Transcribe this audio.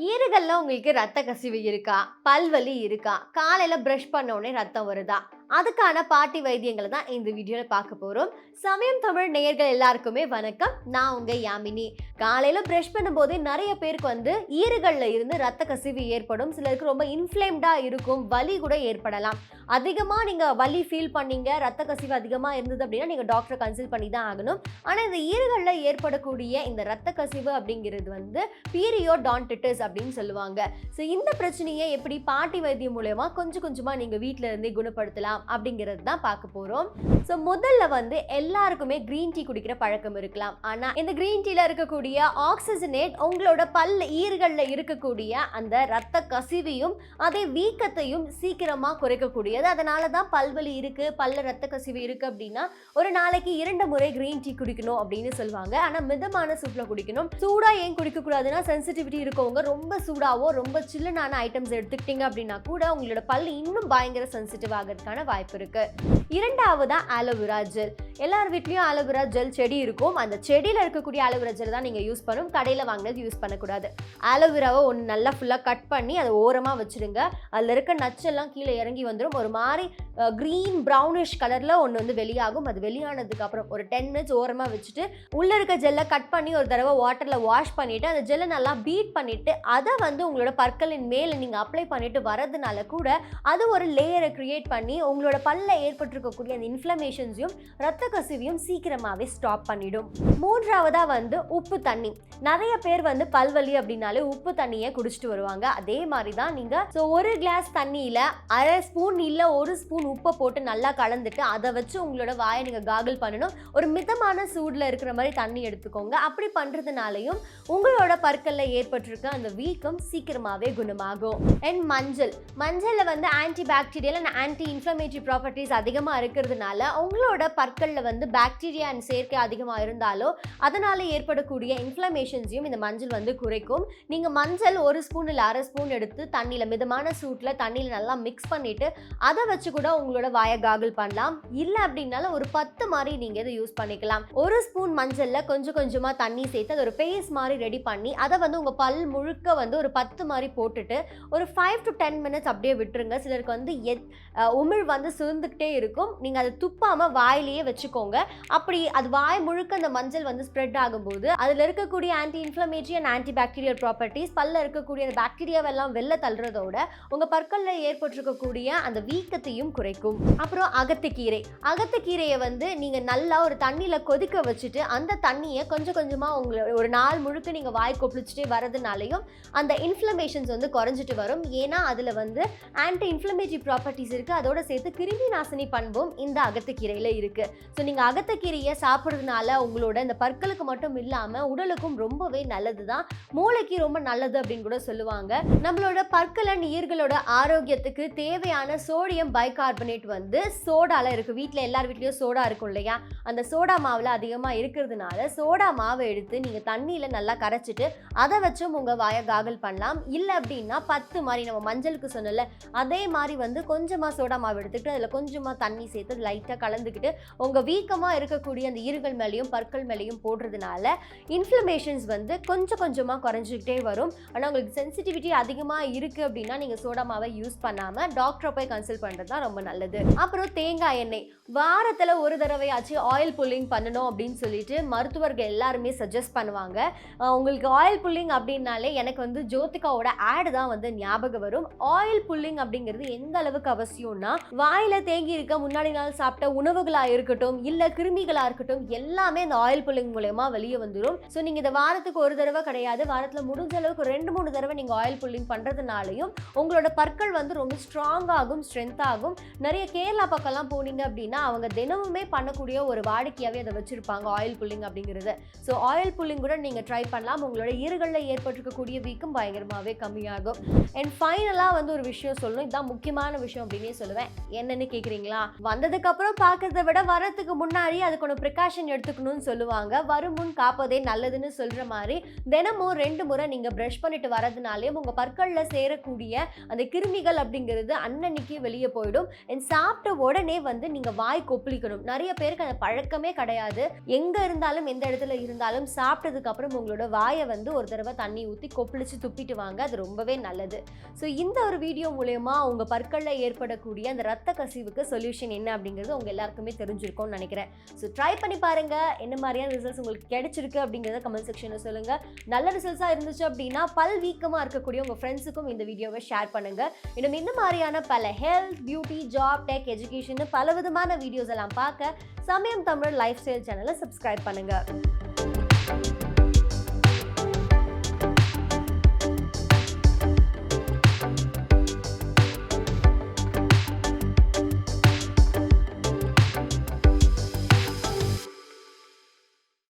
ஈறுகள்ல உங்களுக்கு ரத்த கசிவு இருக்கா? பல்வலி இருக்கா? காலையில பிரஷ் பண்ண உடனே ரத்தம் வருதா? அதுக்கான பாட்டி வைத்தியங்கள தான் இந்த வீடியோல பார்க்க போறோம். சமயம் தமிழ் நேயர்கள் எல்லாருக்குமே வணக்கம். நான் உங்க யாமினி. காலையில பிரஷ் பண்ணும்போது நெறைய பேருக்கு ஈறுகள்ல இருந்து ரத்த கசிவு ஏற்படும். சிலருக்கு ரொம்ப இன்ஃப்ளேம்டா இருக்கும். வலி கூட ஏற்படலாம். அதிகமா நீங்க வலி ஃபீல் பண்ணீங்க, ரத்த கசிவு அதிகமா இருந்தது அப்படின்னா நீங்க டாக்டரை கன்சல்ட் பண்ணி தான் ஆகணும். ஆனா இந்த ஈறுகள்ல ஏற்படக்கூடிய இந்த ரத்த கசிவு அப்படிங்கிறது பீரியோடான்டிட்டிஸ் அப்படின்னு சொல்லுவாங்க. ஸோ இந்த பிரச்சனையை எப்படி பாட்டி வைத்தியம் மூலமா கொஞ்சம் கொஞ்சமா நீங்க வீட்டில இருந்தே குணப்படுத்தலாம் அப்படிங்கிறது தான் பார்க்க போறோம். ஸோ முதல்ல எல்லாருக்குமே கிரீன் டீ குடிக்கிற பழக்கம் இருக்கலாம். ஆனா இந்த கிரீன் டீல இருக்கக்கூடிய ஆக்சிஜனேட் உங்களோட ஈறுகள்ல இருக்கக்கூடிய அந்த ரத்த கசிவையும் அதே வீக்கத்தையும் சீக்கிரமா குறைக்கக்கூடியது. அதனால தான் பல்வலி இருக்கு, ரத்த கசிவு இருக்கு அப்படின்னா ஒரு நாளைக்கு 2 முறை கிரீன் டீ குடிக்கணும் அப்படின்னு சொல்லுவாங்க. ஆனா மிதமான சூட்ல குடிக்கணும். சூடா ஏன் குடிக்க கூடாதுன்னா சென்சிட்டிவிட்டி இருக்கவங்க ரொம்ப சூடாவோ ரொம்ப சில்லுனான ஐட்டம்ஸ் எடுத்துக்கிட்டீங்க அப்படின்னா கூட உங்களோட பல்லு இன்னும் பயங்கர சென்சிட்டிவ் ஆகிறதுக்கான வாய்ப்பு இருக்கு. இரண்டாவதா ஆலோவேரா ஜெல். எல்லார் வீட்லயும் ஆலோவேரா ஜெல் செடி இருக்கும். அந்த செடியில இருக்கக்கூடிய ஆலோவேரா ஜெல் தான் நீங்க யூஸ் பண்ணணும். கடையில வாங்கினது யூஸ் பண்ணக்கூடாது. ஆலோவேராவை ஒன்று நல்லா ஃபுல்லா கட் பண்ணி அதை ஓரமா வச்சிருங்க. அதுல இருக்க நச்செல்லாம் கீழே இறங்கி வந்துடும். ஒரு மாதிரி கிரீன் ப்ரௌனிஷ் கலர்ல ஒன்று வெளியாகும். அது வெளியானதுக்கு அப்புறம் ஒரு 10 மினிட்ஸ் ஓரமா வச்சுட்டு உள்ள இருக்க ஜெல்லை கட் பண்ணி ஒரு தடவை வாட்டர்ல வாஷ் பண்ணிட்டு அந்த ஜெல்லை நல்லா பீட் பண்ணிட்டு அதை உங்களோட பற்களின் மேல நீங்க அப்ளை பண்ணிட்டு வரதுனால கூட அது ஒரு லேயரை கிரியேட் பண்ணி உங்களோட பல்ல ஏற்பட்டிருக்கக்கூடிய அந்த இன்ஃப்ளமேஷன்ஸையும் ரத்த கசிவையும் சீக்கிரமாவே ஸ்டாப் பண்ணிடும். மூன்றாவதா உப்பு தண்ணி. நிறைய பேர் பல்வலி அப்படின்னாலே உப்பு தண்ணியை குடிச்சிட்டு வருவாங்க. அதே மாதிரி தான் நீங்க ஒரு கிளாஸ் தண்ணியில 1/2 ஸ்பூன் இல்ல 1 ஸ்பூன் உப்பை போட்டு நல்லா கலந்துட்டு அதை வச்சு உங்களோட வாயை நீங்க காகிள் பண்ணணும். ஒரு மிதமான சூடுல இருக்கிற மாதிரி தண்ணி எடுத்துக்கோங்க. அப்படி பண்றதுனாலையும் உங்களோட பற்கள்ல ஏற்பட்டிருக்க அந்த வீக்கம் சீக்கிரமாவே குணமாகும். அண்ட் மஞ்சள்ல anti bacterial and anti inflammatory properties அதிகமா இருக்கிறதுனால உங்களோட பற்கள்ல பாக்டீரியா அண்ட் சேர்க்கை அதிகமா இருந்தாலோ அதனால ஏற்படக்கூடிய இன்ஃப்ளமேஷன்ஸையும் இந்த மஞ்சள் குறைக்கும். நீங்க மஞ்சள் 1 ஸ்பூன் இல்ல 1/2 ஸ்பூன் எடுத்து தண்ணியில மிதமான சூட்ல தண்ணியில நல்லா மிக்ஸ் பண்ணிட்டு அதை வச்சு கூட உங்களோட வாயை காகிள் பண்ணலாம். இல்ல அப்படின்னாலும் ஒரு 10 மாதிரி நீங்க இதை யூஸ் பண்ணிக்கலாம். 1 ஸ்பூன் மஞ்சள்ல கொஞ்சம் கொஞ்சமா தண்ணி சேர்த்து அது ஒரு பேஸ்ட் மாதிரி ரெடி பண்ணி அதை உங்க பல் முழுக்க ஒரு 10 மாதிரி போட்டுட்டு ஒரு 5 to 10 மினிட்ஸ் அப்படியே விட்டுருங்க. சிலருக்கு உமிழ் சுருந்துக்கிட்டே இருக்கும். நீங்க அதை துப்பாம வாயிலேயே வச்சுக்கோங்க. அப்படி அது வாய் முழுக்க அந்த மஞ்சள் ஸ்ப்ரெட் ஆகும்போது அதுல இருக்கக்கூடிய anti inflammatory and anti bacterial properties பல்ல இருக்கக்கூடிய அந்த பாக்டீரியாவெல்லாம் வெளில தள்ளுறதோட உங்க பற்கள்ல ஏற்பட்டிருக்கக்கூடிய அந்த வீக்கத்தையும் குறைக்கும். அப்புறம் அகத்திக்கீரையை நீங்க நல்லா ஒரு தண்ணியில கொதிக்க வச்சுட்டு அந்த தண்ணியை கொஞ்சம் கொஞ்சமா உங்களோட ஒரு நாள் முழுக்க நீங்க வாய் கொப்பளிச்சுட்டே வரதுனாலையும் அந்த இன்ஃப்ளமேஷன்ஸ் குறைஞ்சிட்டு வரும். ஏன்னா அதுல ஆன்டி இன்ஃப்ளமேட்டரி ப்ராப்பர்ட்டிஸ் இருக்கு. அதோட சேர்த்து கிருமி நாசினி பண்பும் இந்த அகத்திக்கீரையில இருக்கு. ஸோ நீங்க அகத்திக்கீரையை சாப்பிட்றதுனால உங்களோட இந்த பற்களுக்கு மட்டும் இல்லாம உடலுக்கும் ரொம்பவே நல்லதுதான். மூளைக்கு ரொம்ப நல்லது அப்படின்னு கூட சொல்லுவாங்க. நம்மளோட பற்கள் அண்ட் ஈர்களோட ஆரோக்கியத்துக்கு தேவையான சோடியம் பைகார்பனேட் சோடால இருக்கு. வீட்டில் எல்லார் வீட்லயும் சோடா இருக்கும் இல்லையா? அந்த சோடா மாவுல அதிகமா இருக்கிறதுனால சோடா மாவை எடுத்து நீங்க தண்ணியில நல்லா கரைச்சிட்டு அதை வச்சும் உங்க வாயை காகல் பண்ணலாம். இல்லை அப்படின்னா 10 மாதிரி நம்ம மஞ்சளுக்கு சொன்னல அதே மாதிரி கொஞ்சமா சோடா மாவு எடுத்துக்கிட்டு அதில் கொஞ்சமா தண்ணி சேர்த்து லைட்டாக கலந்துக்கிட்டு உங்க வீக்கமா இருக்கக்கூடிய அந்த ஈறுகள் மேலேயும் பற்கள் மேலேயும் போடுறதுனால இன்ஃப்ளமேஷன்ஸ் கொஞ்சம் கொஞ்சமா குறைஞ்சிக்கிட்டே வரும். ஆனால் உங்களுக்கு சென்சிட்டிவிட்டி அதிகமாக இருக்கு அப்படின்னா நீங்க சோடா மாவை யூஸ் பண்ணாம டாக்டரை போய் கன்சல்ட் பண்றது தான் ரொம்ப நல்லது. அப்புறம் தேங்காய் எண்ணெய். வாரத்துல ஒரு தடவையாச்சு ஆயில் புல்லிங் பண்ணணும் அப்படின்னு சொல்லிட்டு மருத்துவர்கள் எல்லாருமே சஜஸ்ட் பண்ணுவாங்க. உங்களுக்கு ஆயில் புல்லிங் அப்படின்னாலே எனக்கு ஜோதிகாவோட ஆட் தான் ஞாபகம் வரும். ஆயில் புல்லிங் அப்படிங்கிறது எந்த அளவுக்கு அவசியம்னா வாயில தேங்கி இருக்க முன்னாடி நாள் சாப்பிட்ட உணவுகளா இருக்கட்டும் இல்ல கிருமிகளா இருக்கட்டும் எல்லாமே இந்த ஆயில் புல்லிங் மூலமா வெளியே வந்துடும். ஸோ நீங்க இந்த வாரத்துக்கு ஒரு தடவை கிடையாது, வாரத்துல முடிஞ்ச அளவுக்கு 2-3 தடவை நீங்க ஆயில் புல்லிங் பண்றதுனாலையும் உங்களோட பற்கள் ரொம்ப ஸ்ட்ராங் ஆகும், ஸ்ட்ரென்த் ஆகும். நிறைய கேரளா பக்கம்லாம் போனீங்க அப்படின்னா அவங்க தினமுமே பண்ணக்கூடிய ஒரு வாடிக்கையாவே அதை வச்சிருப்பாங்க ஆயில் புல்லிங் அப்படிங்கிறது. ஸோ ஆயில் புல்லிங் கூட நீங்க ட்ரை பண்ணலாம். உங்களோட ஈறுகளில் ஏற்பட்டிருக்கக்கூடிய வீக்கம் பயங்கரமாவே கம்மியாகும். அண்ட் ஃபைனலா ஒரு விஷயம் சொல்லணும். இதுதான் முக்கியமான விஷயம் அப்படின்னே சொல்லுவேன். என்னன்னு கேக்குறீங்களா? வந்ததுக்கு அப்புறம் பார்க்கறத விட வரதுக்கு முன்னாடி அதுக்கு ப்ரிகாஷன் எடுத்துக்கணும்னு சொல்லுவாங்க. வரும் முன் காப்பதே நல்லதுன்னு சொல்ற மாதிரி தினமும் 2 முறை நீங்க பிரஷ் பண்ணிட்டு வரதுனாலே உங்க பற்கள்ல சேரக்கூடிய அந்த கிருமிகள் அப்படிங்கிறது அன்னன்னைக்கு வெளியே போயிடும். சாப்பிட்ட உடனே நீங்க வாய் கொப்பளிக்கணும். நிறைய பேருக்கு அந்த பழக்கமே கிடையாது. எங்க இருந்தாலும் எந்த இடத்துல இருந்தாலும் சாப்பிட்டதுக்கு அப்புறம் உங்களோட வாயை ஒரு தடவை தண்ணி ஊற்றி கொப்பளிச்சு துப்பிட்டு வாங்க, அது ரொம்பவே நல்லது. ஸோ இந்த ஒரு வீடியோ மூலயமா உங்கள் பற்களில் ஏற்படக்கூடிய அந்த ரத்த கசிவுக்கு சொல்யூஷன் என்ன அப்படிங்கிறது உங்கள் எல்லாருக்குமே தெரிஞ்சிருக்கும்னு நினைக்கிறேன். ஸோ ட்ரை பண்ணி பாருங்கள், என்ன மாதிரியான ரிசல்ட்ஸ் உங்களுக்கு கிடைச்சிருக்கு அப்படிங்கிறத கமெண்ட் செக்ஷனில் சொல்லுங்கள். நல்ல ரிசல்ட்ஸாக இருந்துச்சு அப்படின்னா பல் வீக்கமாக இருக்கக்கூடிய உங்கள் ஃப்ரெண்ட்ஸுக்கும் இந்த வீடியோவை ஷேர் பண்ணுங்கள். இன்னும் இந்த மாதிரியான பல health, beauty, job, tech, education பல விதமான வீடியோஸ் எல்லாம் பார்க்க சமயம் தமிழ் லைஃப் ஸ்டைல் சேனலை சப்ஸ்கிரைப் பண்ணுங்கள்.